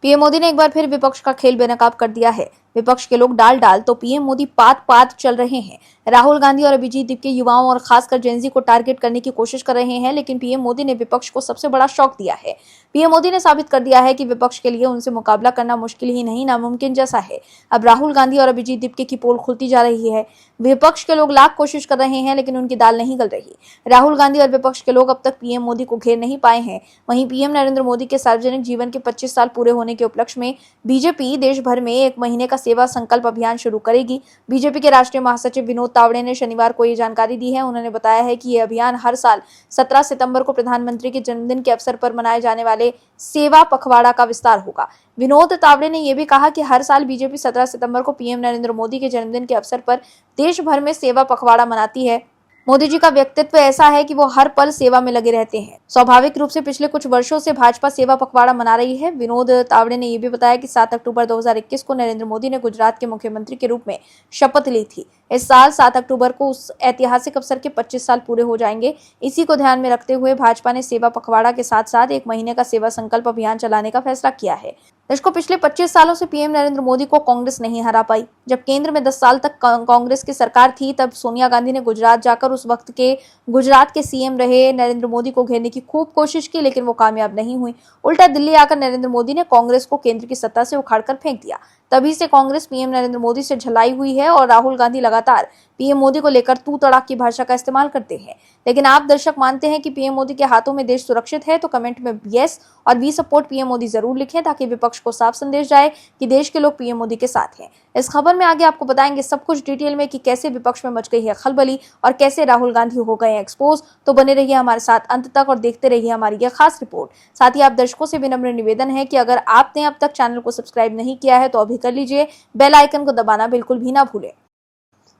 PM Modi ने एक बार फिर विपक्ष का खेल बेनकाब कर दिया है। विपक्ष के लोग डाल डाल तो पीएम मोदी पात पात चल रहे हैं। राहुल गांधी और अभिजीत दीप के युवाओं और खासकर जेनजी को टारगेट करने की कोशिश कर रहे हैं, लेकिन पीएम मोदी ने विपक्ष को सबसे बड़ा शॉक दिया है। पीएम मोदी ने साबित कर दिया है कि विपक्ष के लिए उनसे मुकाबला करना मुश्किल ही नहीं नामुमकिन जैसा है। अब राहुल गांधी और अभिजीत दीप की पोल खुलती जा रही है। विपक्ष के लोग लाख कोशिश कर रहे हैं, लेकिन उनकी दाल नहीं गल रही। राहुल गांधी और विपक्ष के लोग अब तक पीएम मोदी को घेर नहीं पाए हैं। वहीं पीएम नरेंद्र मोदी के सार्वजनिक जीवन के 25 साल पूरे होने के उपलक्ष्य में बीजेपी देश भर में 1 महीने का सेवा संकल्प अभियान शुरू करेगी। बीजेपी के राष्ट्रीय महासचिव विनोद तावड़े ने शनिवार को ये जानकारी दी है। उन्होंने बताया है कि ये अभियान हर साल 17 सितंबर को प्रधानमंत्री के जन्मदिन के अवसर पर मनाए जाने वाले सेवा पखवाड़ा का विस्तार होगा। विनोद तावड़े ने यह भी कहा कि हर साल बीजेपी 17 सितंबर को पीएम नरेंद्र मोदी के जन्मदिन के अवसर पर देश भर में सेवा पखवाड़ा मनाती है। मोदी जी का व्यक्तित्व ऐसा है कि वो हर पल सेवा में लगे रहते हैं। स्वाभाविक रूप से पिछले कुछ वर्षों से भाजपा सेवा पखवाड़ा मना रही है। विनोद तावड़े ने यह भी बताया कि 7 अक्टूबर 2021 को नरेंद्र मोदी ने गुजरात के मुख्यमंत्री के रूप में शपथ ली थी। इस साल 7 अक्टूबर को उस ऐतिहासिक अवसर के 25 साल पूरे हो जाएंगे। इसी को ध्यान में रखते हुए भाजपा ने सेवा पखवाड़ा के साथ साथ 1 महीने का सेवा संकल्प अभियान चलाने का फैसला किया है। देश को पिछले 25 सालों से पीएम नरेंद्र मोदी को कांग्रेस नहीं हरा पाई। जब केंद्र में 10 साल तक कांग्रेस की सरकार थी, तब सोनिया गांधी ने गुजरात जाकर उस वक्त के गुजरात के सीएम रहे नरेंद्र मोदी को घेरने की खूब कोशिश की, लेकिन वो कामयाब नहीं हुई। उल्टा दिल्ली आकर नरेंद्र मोदी ने कांग्रेस को केंद्र की सत्ता से उखाड़कर फेंक दिया। तभी से कांग्रेस पीएम नरेंद्र मोदी से झलाई हुई है और राहुल गांधी लगातार पीएम मोदी को लेकर तू तड़ाक की भाषा का इस्तेमाल करते हैं। लेकिन आप दर्शक मानते हैं कि पीएम मोदी के हाथों में देश सुरक्षित है? तो कमेंट में यस और वी सपोर्ट पीएम मोदी जरूर लिखें, ताकि विपक्ष को साफ संदेश जाए कि देश के लोग पीएम मोदी के साथ हैं। इस खबर में आगे आपको बताएंगे सब कुछ डिटेल में कि कैसे विपक्ष में मच गई है खलबली और कैसे राहुल गांधी हो गए एक्सपोज। तो बने रहिए हमारे साथ अंत तक और देखते रहिए हमारी यह खास रिपोर्ट। साथ ही आप दर्शकों से विनम्र निवेदन है कि अगर आपने अब तक चैनल को सब्सक्राइब नहीं किया है तो अभी कर लीजिए। बेल आइकन को दबाना बिल्कुल भी ना भूलें।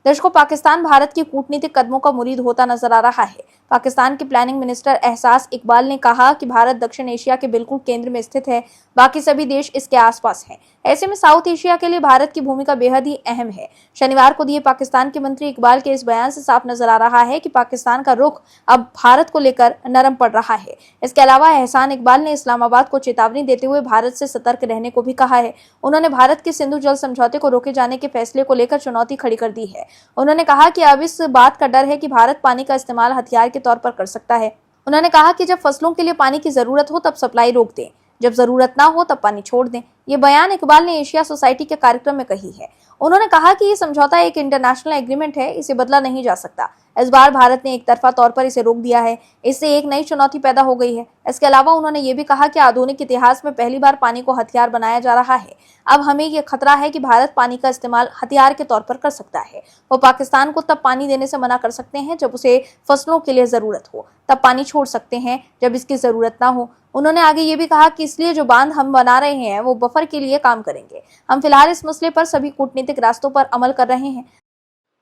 दर्शकों, पाकिस्तान भारत की कूटनीतिक कदमों का मुरीद होता नजर आ रहा है। पाकिस्तान के प्लानिंग मिनिस्टर एहसास इकबाल ने कहा कि भारत दक्षिण एशिया के बिल्कुल केंद्र में स्थित है, बाकी सभी देश इसके आसपास हैं। ऐसे में साउथ एशिया के लिए भारत की भूमिका बेहद ही अहम है। शनिवार को दिए पाकिस्तान के मंत्री इकबाल के इस बयान से साफ नजर आ रहा है कि पाकिस्तान का रुख अब भारत को लेकर नरम पड़ रहा है। इसके अलावा एहसान इकबाल ने इस्लामाबाद को चेतावनी देते हुए भारत से सतर्क रहने को भी कहा है। उन्होंने भारत के सिंधु जल समझौते को रोके जाने के फैसले को लेकर चुनौती खड़ी कर दी है। उन्होंने कहा कि अब इस बात का डर है कि भारत पानी का इस्तेमाल हथियार के तौर पर कर सकता है। उन्होंने कहा कि जब फसलों के लिए पानी की जरूरत हो तब सप्लाई रोक दें, जब जरूरत ना हो तब पानी छोड़ दें। ये बयान इकबाल ने एशिया सोसाइटी के कार्यक्रम में कही है। उन्होंने कहा कि ये समझौता एक इंटरनेशनल एग्रीमेंट है, इसे बदला नहीं जा सकता। इस बार भारत ने एक तरफा तौर पर इसे रोक दिया है, इससे एक नई चुनौती पैदा हो गई है। इसके अलावा उन्होंने ये भी कहा कि आधुनिक इतिहास में पहली बार पानी को हथियार बनाया जा रहा है। अब हमें ये खतरा है कि भारत पानी का इस्तेमाल हथियार के तौर पर कर सकता है। वो पाकिस्तान को तब पानी देने से मना कर सकते हैं जब उसे फसलों के लिए जरूरत हो, तब पानी छोड़ सकते हैं जब इसकी जरूरत ना हो। उन्होंने आगे ये भी कहा कि इसलिए जो बांध हम बना रहे हैं वो बफर के लिए काम करेंगे। हम फिलहाल इस मसले पर सभी कूटनीतिक रास्तों पर अमल कर रहे हैं।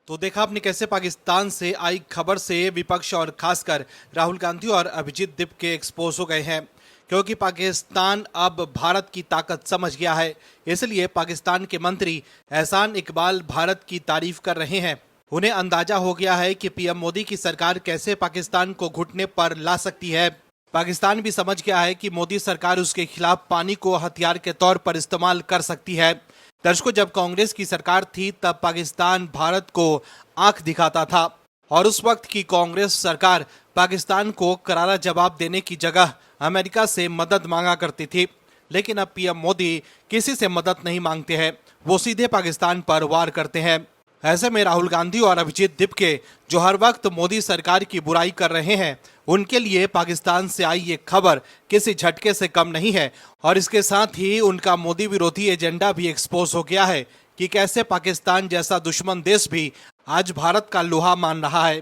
तो देखा आपने कैसे पाकिस्तान से आई खबर से विपक्ष और खासकर राहुल गांधी और अभिजीत दीप के एक्सपोज हो गए हैं, क्योंकि पाकिस्तान अब भारत की ताकत समझ गया है। इसलिए पाकिस्तान के मंत्री एहसान इकबाल भारत की तारीफ कर रहे हैं। उन्हें अंदाजा हो गया है कि पीएम मोदी की सरकार कैसे पाकिस्तान को घुटने पर ला सकती है। पाकिस्तान भी समझ गया है कि मोदी सरकार उसके खिलाफ पानी को हथियार के तौर पर इस्तेमाल कर सकती है। दर्शकों, जब कांग्रेस की सरकार थी तब पाकिस्तान भारत को आंख दिखाता था और उस वक्त की कांग्रेस सरकार पाकिस्तान को करारा जवाब देने की जगह अमेरिका से मदद मांगा करती थी। लेकिन अब पीएम मोदी किसी से मदद नहीं मांगते हैं, वो सीधे पाकिस्तान पर वार करते हैं। ऐसे में राहुल गांधी और अभिजीत दीप के जो हर वक्त मोदी सरकार की बुराई कर रहे हैं, उनके लिए पाकिस्तान से आई ये खबर किसी झटके से कम नहीं है। और इसके साथ ही उनका मोदी विरोधी एजेंडा भी एक्सपोज हो गया है कि कैसे पाकिस्तान जैसा दुश्मन देश भी आज भारत का लोहा मान रहा है।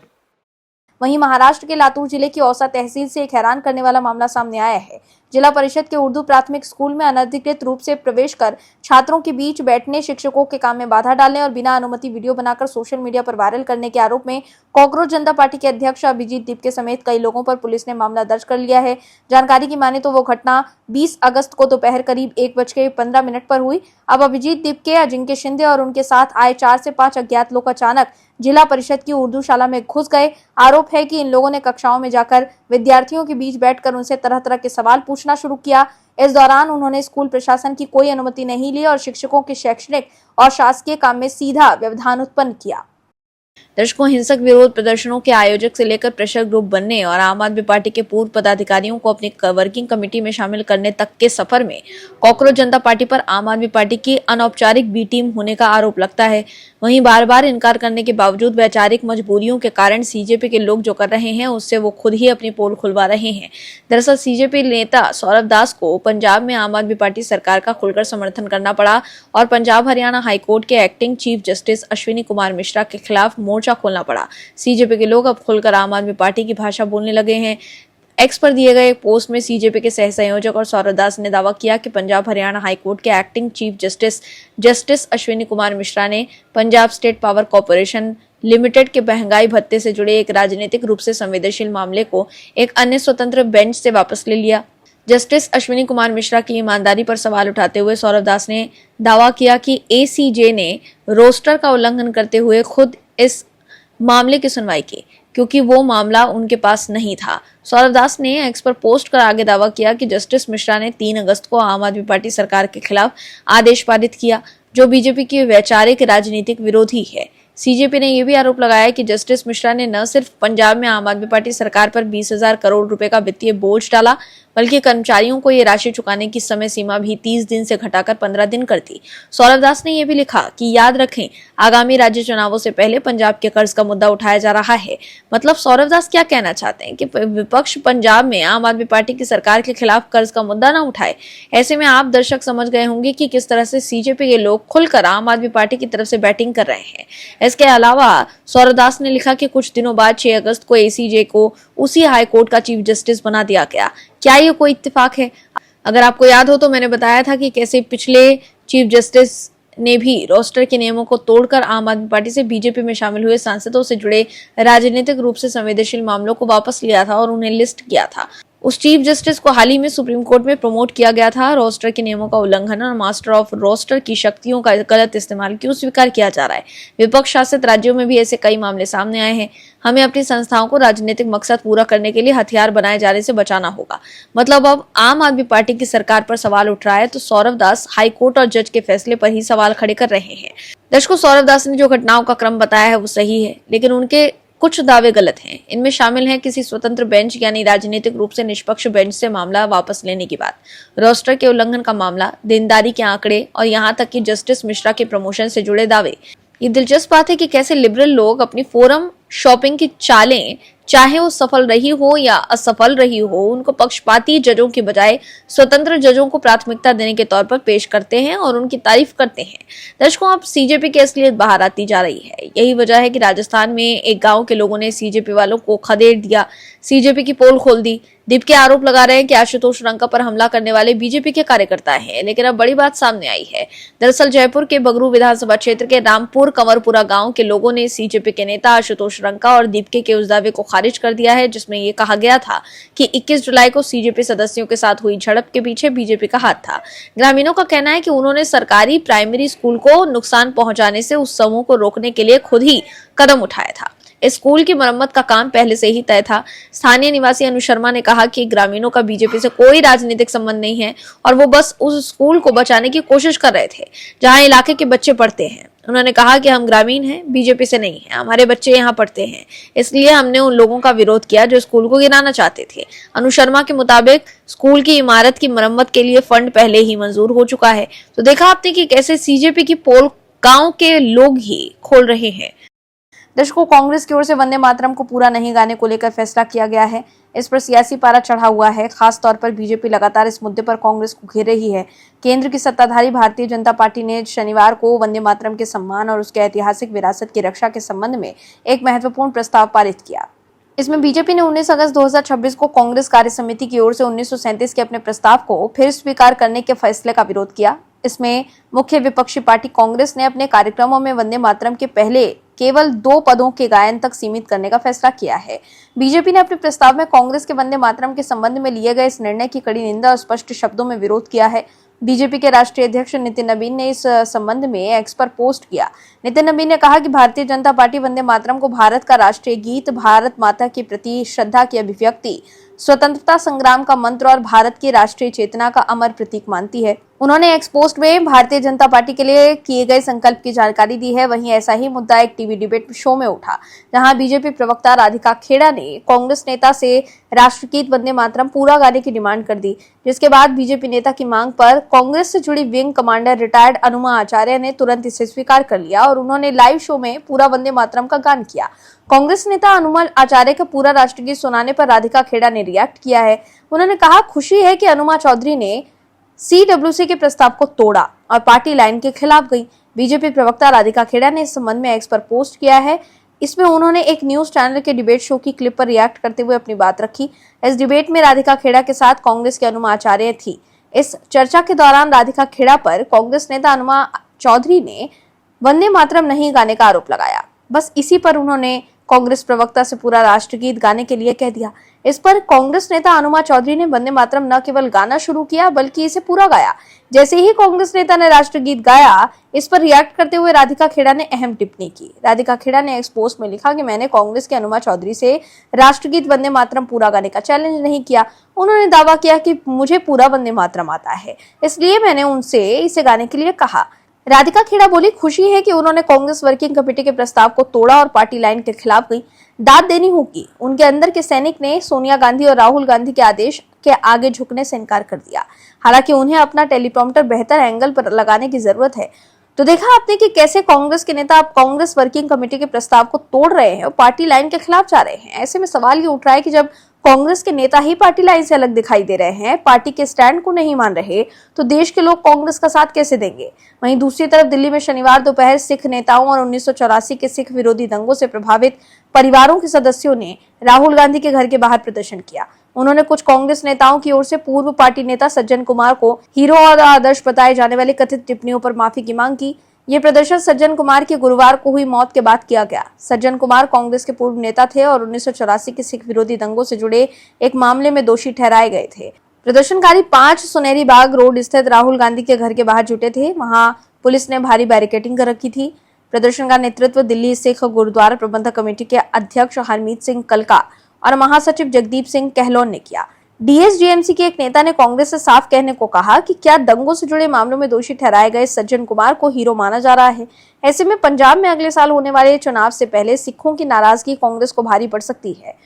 वहीं महाराष्ट्र के लातूर जिले की औसा तहसील से एक हैरान करने वाला मामला सामने आया है। जिला परिषद के उर्दू प्राथमिक स्कूल में अनधिकृत रूप से प्रवेश कर छात्रों के बीच बैठने, शिक्षकों के काम में बाधा डालने और बिना अनुमति वीडियो बनाकर सोशल मीडिया पर वायरल करने के आरोप में कॉकरोच जनता पार्टी के अध्यक्ष अभिजीत दीप के समेत कई लोगों पर पुलिस ने मामला दर्ज कर लिया है। जानकारी की माने तो वो घटना 20 अगस्त को दोपहर करीब 1:15 पर हुई। अब अभिजीत दीप के, अजिंक्य शिंदे और उनके साथ आए 4 से 5 अज्ञात लोग अचानक जिला परिषद की उर्दू शाला में घुस गए। आरोप है कि इन लोगों ने कक्षाओं में जाकर विद्यार्थियों के बीच बैठकर उनसे तरह तरह के सवाल पूछना शुरू किया। इस दौरान उन्होंने स्कूल प्रशासन की कोई अनुमति नहीं ली और शिक्षकों के शैक्षणिक और शासकीय काम में सीधा व्यवधान उत्पन्न किया। दर्शकों, हिंसक विरोध प्रदर्शनों के आयोजक से लेकर प्रेशर ग्रुप बनने और आम आदमी पार्टी के पूर्व पदाधिकारियों को अपनी वर्किंग कमेटी में शामिल करने तक के सफर में कॉकरोच जनता पार्टी पर आम आदमी पार्टी की अनौपचारिक बी टीम होने का आरोप लगता है। वहीं बार बार इनकार करने के बावजूद वैचारिक मजबूरियों के कारण सीजेपी के लोग जो कर रहे हैं उससे वो खुद ही अपनी पोल खुलवा रहे हैं। दरअसल सीजेपी नेता सौरभ दास को पंजाब में आम आदमी पार्टी सरकार का खुलकर समर्थन करना पड़ा और पंजाब हरियाणा हाईकोर्ट के acting chief justice Ashwini Kumar Mishra के खिलाफ मोर्चा खोलना पड़ा। सीजेपी के लोग अब खुलकर आम आदमी पार्टी की भाषा बोलने लगे हैं। एक्स पर दिए गए पोस्ट में सीजेपी के सह संयोजक और सौरभ दास ने दावा किया कि पंजाब हरियाणा हाईकोर्ट के acting chief justice Ashwini Kumar Mishra ने Punjab state power corporation limited के महंगाई भत्ते से जुड़े एक राजनीतिक रूप से संवेदनशील मामले को एक अन्य स्वतंत्र बेंच से वापस ले लिया। जस्टिस अश्विनी कुमार मिश्रा की ईमानदारी पर सवाल उठाते हुए सौरभ दास ने दावा किया कि एसीजे ने रोस्टर का उल्लंघन करते हुए खुद इस मामले की सुनवाई की क्योंकि वो मामला उनके पास नहीं था। सौरभ दास ने एक्स पर पोस्ट कर आगे दावा किया कि जस्टिस मिश्रा ने 3 अगस्त को आम आदमी पार्टी सरकार के खिलाफ आदेश पारित किया जो बीजेपी की वैचारिक राजनीतिक विरोधी है। सीजेपी ने यह भी आरोप लगाया कि जस्टिस मिश्रा ने न सिर्फ पंजाब में आम आदमी पार्टी सरकार पर 20,000 करोड़ रुपए का वित्तीय बोझ डाला बल्कि कर्मचारियों को ये राशि चुकाने की समय सीमा भी 30 दिन से घटाकर 15 दिन कर दी। सौरभ दास ने यह भी लिखा कि याद रखें, आगामी राज्य चुनावों से पहले पंजाब के कर्ज का मुद्दा उठाया जा रहा है। मतलब सौरभ दास क्या कहना चाहते हैं कि विपक्ष पंजाब में आम आदमी पार्टी की सरकार के खिलाफ कर्ज का मुद्दा न उठाए। ऐसे में आप दर्शक समझ गए होंगे कि किस तरह से सीजेपी के लोग खुलकर आम आदमी पार्टी की तरफ से बैटिंग कर रहे हैं। इसके अलावा सौरभ दास ने लिखा कि कुछ दिनों बाद 6 अगस्त को एसीजे को उसी हाईकोर्ट का चीफ जस्टिस बना दिया गया। क्या ये कोई इत्तेफाक है? अगर आपको याद हो तो मैंने बताया था कि कैसे पिछले चीफ जस्टिस ने भी रोस्टर के नियमों को तोड़कर आम आदमी पार्टी से बीजेपी में शामिल हुए सांसदों से जुड़े राजनीतिक रूप से संवेदनशील मामलों को वापस लिया था और उन्हें लिस्ट किया था। उस चीफ जस्टिस को हाल ही में सुप्रीम कोर्ट में प्रमोट किया गया था। रोस्टर के नियमों का उल्लंघन और मास्टर ऑफ रोस्टर की शक्तियों का गलत इस्तेमाल क्यों स्वीकार किया जा रहा है? विपक्ष शासित राज्यों में भी ऐसे कई मामले सामने आए हैं। हमें अपनी संस्थाओं को राजनीतिक मकसद पूरा करने के लिए हथियार बनाए जाने से बचाना होगा। मतलब अब आम आदमी पार्टी की सरकार पर सवाल उठ रहा है तो सौरभ दास हाईकोर्ट और जज के फैसले पर ही सवाल खड़े कर रहे हैं। दर्शकों, सौरभ दास ने जो घटनाओं का क्रम बताया है वो सही है, लेकिन उनके कुछ दावे गलत हैं। इनमें शामिल है किसी स्वतंत्र बेंच यानी राजनीतिक रूप से निष्पक्ष बेंच से मामला वापस लेने की बात, रोस्टर के उल्लंघन का मामला, देनदारी के आंकड़े और यहाँ तक कि जस्टिस मिश्रा के प्रमोशन से जुड़े दावे। ये दिलचस्प बात है कि कैसे लिबरल लोग अपनी फोरम शॉपिंग की चालें, चाहे वो सफल रही हो या असफल रही हो, उनको पक्षपाती जजों की बजाय स्वतंत्र जजों को प्राथमिकता देने के तौर पर पेश करते हैं और उनकी तारीफ करते हैं। दर्शकों, अब सीजेपी की असलियत बाहर आती जा रही है। यही वजह है कि राजस्थान में एक गांव के लोगों ने सीजेपी वालों को खदेड़ दिया, सीजेपी की पोल खोल दी। दीप के आरोप लगा रहे हैं कि आशुतोष रंका पर हमला करने वाले बीजेपी के कार्यकर्ता हैं, लेकिन अब बड़ी बात सामने आई है। दरअसल जयपुर के बगरू विधानसभा क्षेत्र के रामपुर कंवरपुरा गांव के लोगों ने सीजेपी के नेता आशुतोष रंका और दीपके के उस दावे को खारिज कर दिया है जिसमें यह कहा गया था कि 21 जुलाई को सीजेपी सदस्यों के साथ हुई झड़प के पीछे बीजेपी का हाथ था। ग्रामीणों का कहना है कि उन्होंने सरकारी प्राइमरी स्कूल को नुकसान पहुंचाने से उस समूह को रोकने के लिए खुद ही कदम उठाया था। इस स्कूल की मरम्मत का काम पहले से ही तय था। स्थानीय निवासी अनु शर्मा ने कहा कि ग्रामीणों का बीजेपी से कोई राजनीतिक संबंध नहीं है और वो बस उस स्कूल को बचाने की कोशिश कर रहे थे जहां इलाके के बच्चे पढ़ते हैं। उन्होंने कहा कि हम ग्रामीण हैं, बीजेपी से नहीं है, हमारे बच्चे यहाँ पढ़ते हैं, इसलिए हमने उन लोगों का विरोध किया जो स्कूल को गिराना चाहते थे। अनु शर्मा के मुताबिक स्कूल की इमारत की मरम्मत के लिए फंड पहले ही मंजूर हो चुका है। तो देखा आपने कि कैसे सीजेपी की पोल गांव के लोग ही खोल रहे हैं। दर्शकों, कांग्रेस की ओर से वंदे मातरम को पूरा नहीं गाने को लेकर फैसला किया गया है। इस पर सियासी पारा चढ़ा हुआ है। खास तौर पर बीजेपी लगातार इस मुद्दे पर कांग्रेस को घेर रही है। केंद्र की सत्ताधारी भारतीय जनता पार्टी ने शनिवार को वंदे मातरम के सम्मान और उसके ऐतिहासिक विरासत की रक्षा के संबंध में एक महत्वपूर्ण प्रस्ताव पारित किया। इसमें बीजेपी ने 19 अगस्त 2026 को कांग्रेस कार्य समिति की ओर से 1937 के अपने प्रस्ताव को फिर स्वीकार करने के फैसले का विरोध किया। इसमें मुख्य विपक्षी पार्टी कांग्रेस ने अपने कार्यक्रमों में वंदे मातरम के पहले केवल 2 पदों के गायन तक सीमित करने का फैसला किया है। बीजेपी ने अपने प्रस्ताव में कांग्रेस के वंदे मातरम के संबंध में लिए गए इस निर्णय की कड़ी निंदा और स्पष्ट शब्दों में विरोध किया है। बीजेपी के राष्ट्रीय अध्यक्ष नितिन नवीन ने इस संबंध में एक्स पर पोस्ट किया। नितिन नवीन ने कहा कि भारतीय जनता पार्टी वंदे मातरम को भारत का राष्ट्रीय गीत, भारत माता के प्रति श्रद्धा की अभिव्यक्ति, स्वतंत्रता संग्राम का मंत्र और भारत की राष्ट्रीय चेतना का अमर प्रतीक मानती है। उन्होंने एक्स पोस्ट में भारतीय जनता पार्टी के लिए किए गए संकल्प की जानकारी दी है। वहीं ऐसा ही मुद्दा एक टीवी डिबेट शो में उठा, जहां बीजेपी प्रवक्ता राधिका खेड़ा ने कांग्रेस नेता से राष्ट्रगीत वंदे मातरम पूरा गाने की डिमांड कर दी, जिसके बाद बीजेपी नेता की मांग पर कांग्रेस से जुड़ी विंग कमांडर रिटायर्ड अनुमा आचार्य ने तुरंत इसे स्वीकार कर लिया और उन्होंने लाइव शो में पूरा वंदे मातरम का गान किया। कांग्रेस नेता अनुमा आचार्य का पूरा राष्ट्रगीत सुनाने पर राधिका खेड़ा ने रिएक्ट किया है। उन्होंने कहा, खुशी है कि अनुमा चौधरी ने CWC के प्रस्ताव को तोड़ा और पार्टी लाइन के खिलाफ गई। बीजेपी प्रवक्ता राधिका खेड़ा ने इस संबंध में एक्स पर पोस्ट किया है। इसमें उन्होंने एक न्यूज चैनल के डिबेट शो की क्लिप पर रिएक्ट करते हुए अपनी बात रखी। इस डिबेट में राधिका खेड़ा के साथ कांग्रेस के अनुमा आचार्य थी। इस चर्चा के दौरान राधिका खेड़ा पर कांग्रेस नेता अनुमा चौधरी ने वंदे मातरम नहीं गाने का आरोप लगाया। बस इसी पर उन्होंने कांग्रेस प्रवक्ता से पूरा राष्ट्रगीत गाने के लिए कह दिया। इस पर कांग्रेस नेता अनुमा चौधरी ने वंदे मातरम न केवल गाना शुरू किया बल्कि इसे पूरा गाया। जैसे ही कांग्रेस नेता ने राष्ट्रगीत गाया, इस पर रिएक्ट करते हुए राधिका खेड़ा ने अहम टिप्पणी की। राधिका खेड़ा ने एक्स पोस्ट में लिखा कि मैंने कांग्रेस के अनुमा चौधरी से राष्ट्रगीत वंदे मातरम पूरा गाने का चैलेंज नहीं किया। उन्होंने दावा किया कि मुझे पूरा वंदे मातरम आता है, इसलिए मैंने उनसे इसे गाने के लिए कहा। राधिका खेड़ा बोली, खुशी है कि उन्होंने कांग्रेस वर्किंग कमेटी के प्रस्ताव को तोड़ा और पार्टी लाइन के खिलाफ गई। दाद देनी होगी। उनके अंदर के सैनिक ने सोनिया गांधी और राहुल गांधी के आदेश के आगे झुकने से इनकार कर दिया। हालांकि उन्हें अपना टेलीप्रॉम्प्टर बेहतर एंगल पर लगाने की जरूरत है। तो देखा आपने कि कैसे कांग्रेस के नेता अब कांग्रेस वर्किंग कमेटी के प्रस्ताव को तोड़ रहे हैं और पार्टी लाइन के खिलाफ जा रहे हैं। ऐसे में सवाल ये उठ रहा है कि जब कांग्रेस के नेता ही पार्टी लाइन से अलग दिखाई दे रहे हैं, पार्टी के स्टैंड को नहीं मान रहे, तो देश के लोग कांग्रेस का साथ कैसे देंगे? वहीं दूसरी तरफ दिल्ली में शनिवार दोपहर सिख नेताओं और 1984 के सिख विरोधी दंगों से प्रभावित परिवारों के सदस्यों ने राहुल गांधी के घर के बाहर प्रदर्शन किया। उन्होंने कुछ कांग्रेस नेताओं की ओर से पूर्व पार्टी नेता सज्जन कुमार को हीरो और आदर्श बताए जाने वाली कथित टिप्पणियों पर माफी की मांग की। ये प्रदर्शन सज्जन कुमार की गुरुवार को हुई मौत के बाद किया गया। सज्जन कुमार कांग्रेस के पूर्व नेता थे और 1984 के सिख विरोधी दंगों से जुड़े एक मामले में दोषी ठहराए गए थे। प्रदर्शनकारी 5 सुनहरी बाग रोड स्थित राहुल गांधी के घर के बाहर जुटे थे। वहां पुलिस ने भारी बैरिकेडिंग कर रखी थी। प्रदर्शन का नेतृत्व दिल्ली सिख गुरुद्वारा प्रबंधक कमेटी के अध्यक्ष हरमीत सिंह कलका और महासचिव जगदीप सिंह कहलोन ने किया। DSGMC के एक नेता ने कांग्रेस से साफ कहने को कहा कि क्या दंगों से जुड़े मामलों में दोषी ठहराए गए सज्जन कुमार को हीरो माना जा रहा है? ऐसे में पंजाब में अगले साल होने वाले चुनाव से पहले सिखों की नाराजगी कांग्रेस को भारी पड़ सकती है।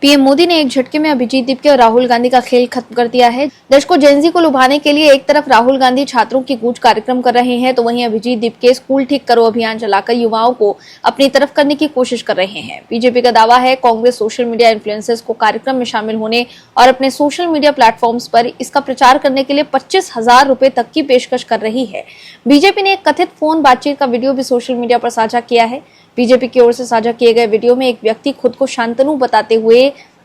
पीएम मोदी ने एक झटके में अभिजीत दीपके और राहुल गांधी का खेल खत्म कर दिया है। दर्शकों, जेनजी को लुभाने के लिए एक तरफ राहुल गांधी छात्रों की गूंज कार्यक्रम कर रहे हैं, तो वहीं अभिजीत दीपके स्कूल ठीक करो अभियान चलाकर युवाओं को अपनी तरफ करने की कोशिश कर रहे हैं। बीजेपी का दावा है कांग्रेस सोशल मीडिया इन्फ्लुएंसर्स को कार्यक्रम में शामिल होने और अपने सोशल मीडिया प्लेटफॉर्म्स पर इसका प्रचार करने के लिए 25,000 रुपए तक की पेशकश कर रही है। बीजेपी ने एक कथित फोन बातचीत का वीडियो भी सोशल मीडिया पर साझा किया है। बीजेपी की ओर से साझा किए गए वीडियो में एक व्यक्ति खुद को शांतनु बताते हुए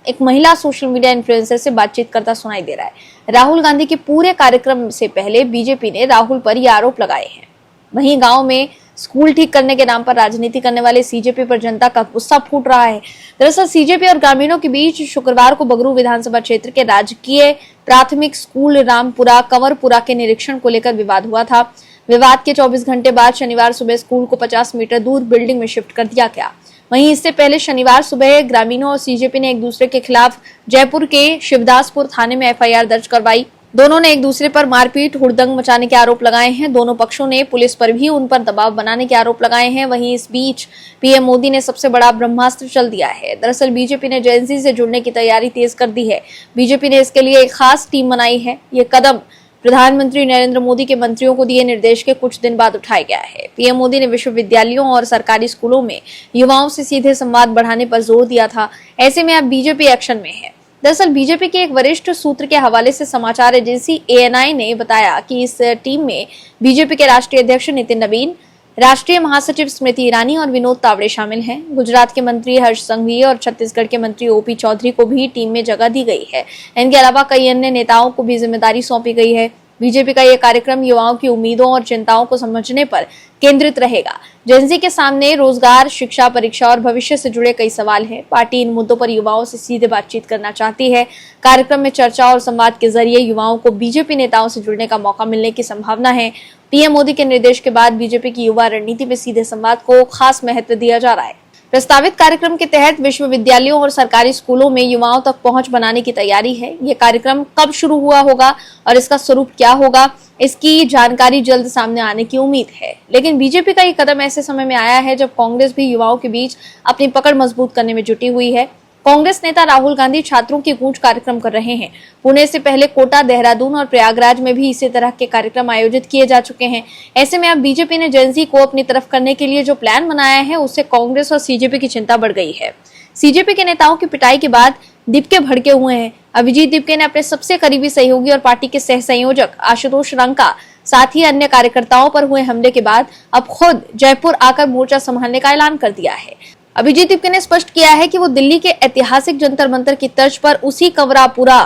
एक महिला सोशल मीडिया इन्फ्लुएंसर से बातचीत करता सुनाई दे रहा है। राहुल गांधी के पूरे कार्यक्रम से पहले बीजेपी ने राहुल पर ये आरोप लगाए हैं। वहीं गांव में स्कूल ठीक करने के नाम पर राजनीति करने वाले सीजेपी पर जनता का गुस्सा फूट रहा है। दरअसल सीजेपी और ग्रामीणों के बीच शुक्रवार को बगरू विधानसभा क्षेत्र के राजकीय प्राथमिक स्कूल रामपुरा कंवरपुरा के निरीक्षण को लेकर विवाद हुआ था। विवाद के 24 घंटे बाद शनिवार सुबह स्कूल को 50 मीटर दूर बिल्डिंग में शिफ्ट कर दिया गया। वहीं इससे पहले शनिवार सुबह ग्रामीणों और सीजेपी ने एक दूसरे के खिलाफ जयपुर के शिवदासपुर थाने में FIR दर्ज करवाई। दोनों ने एक दूसरे पर मारपीट हुड़दंग मचाने के आरोप लगाए हैं। दोनों पक्षों ने पुलिस पर भी उन पर दबाव बनाने के आरोप लगाए हैं। वहीं इस बीच पीएम मोदी ने सबसे बड़ा ब्रह्मास्त्र चल दिया है। दरअसल बीजेपी ने जेनजी से जुड़ने की तैयारी तेज कर दी है। बीजेपी ने इसके लिए एक खास टीम बनाई है। ये कदम प्रधानमंत्री नरेंद्र मोदी के मंत्रियों को दिए निर्देश के कुछ दिन बाद उठाया गया है। पीएम मोदी ने विश्वविद्यालयों और सरकारी स्कूलों में युवाओं से सीधे संवाद बढ़ाने पर जोर दिया था। ऐसे में अब बीजेपी एक्शन में है। दरअसल बीजेपी के एक वरिष्ठ सूत्र के हवाले से समाचार एजेंसी ANI ने बताया कि इस टीम में बीजेपी के राष्ट्रीय अध्यक्ष नितिन नवीन, राष्ट्रीय महासचिव स्मृति ईरानी और विनोद तावड़े शामिल हैं। गुजरात के मंत्री हर्ष संघवी और छत्तीसगढ़ के मंत्री OP चौधरी को भी टीम में जगह दी गई है। इनके अलावा कई अन्य नेताओं को भी जिम्मेदारी सौंपी गई है। बीजेपी का यह कार्यक्रम युवाओं की उम्मीदों और चिंताओं को समझने पर केंद्रित रहेगा। जेनजी के सामने रोजगार, शिक्षा, परीक्षा और भविष्य से जुड़े कई सवाल हैं। पार्टी इन मुद्दों पर युवाओं से सीधे बातचीत करना चाहती है। कार्यक्रम में चर्चा और संवाद के जरिए युवाओं को बीजेपी नेताओं से जुड़ने का मौका मिलने की संभावना है। पीएम मोदी के निर्देश के बाद बीजेपी की युवा रणनीति में सीधे संवाद को खास महत्व दिया जा रहा है। प्रस्तावित कार्यक्रम के तहत विश्वविद्यालयों और सरकारी स्कूलों में युवाओं तक पहुंच बनाने की तैयारी है। ये कार्यक्रम कब शुरू हुआ होगा और इसका स्वरूप क्या होगा, इसकी जानकारी जल्द सामने आने की उम्मीद है। लेकिन बीजेपी का ये कदम ऐसे समय में आया है जब कांग्रेस भी युवाओं के बीच अपनी पकड़ मजबूत करने में जुटी हुई है। कांग्रेस नेता राहुल गांधी छात्रों की गूंज कार्यक्रम कर रहे हैं। पुणे से पहले कोटा, देहरादून और प्रयागराज में भी इसी तरह के कार्यक्रम आयोजित किए जा चुके हैं। ऐसे में अब बीजेपी ने जेनजी को अपनी तरफ करने के लिए जो प्लान बनाया है, उससे कांग्रेस और सीजेपी की चिंता बढ़ गई है। सीजेपी के नेताओं की पिटाई के बाद दिपके भड़के हुए हैं। अभिजीत दिपके ने अपने सबसे करीबी सहयोगी और पार्टी के सह संयोजक आशुतोष रंका, साथ ही अन्य कार्यकर्ताओं पर हुए हमले के बाद अब खुद जयपुर आकर मोर्चा संभालने का ऐलान कर दिया है। अभिजीत दिपके ने स्पष्ट किया है कि वो दिल्ली के ऐतिहासिक जंतर मंतर की तर्ज पर उसी कंवरापुरा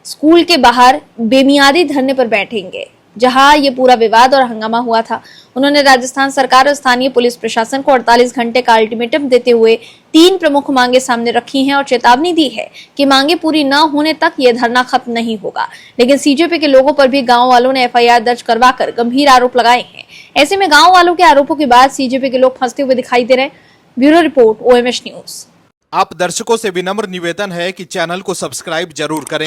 स्कूल के बाहर बेमियादी धरने पर बैठेंगे जहां ये पूरा विवाद और हंगामा हुआ था। उन्होंने राजस्थान सरकार और स्थानीय पुलिस प्रशासन को 48 घंटे का अल्टीमेटम देते हुए 3 प्रमुख मांगे सामने रखी हैं और चेतावनी दी है कि मांगे पूरी न होने तक ये धरना खत्म नहीं होगा। लेकिन सीजेपी के लोगों पर भी गांव वालों ने एफआईआर दर्ज करवाकर गंभीर आरोप लगाए हैं। ऐसे में गांव वालों के आरोपों के बाद सीजेपी के लोग फंसते हुए दिखाई दे रहे हैं। Bureau report, OMH news. आप दर्शकों से विनम्र निवेदन है कि चैनल को सब्सक्राइब जरूर करें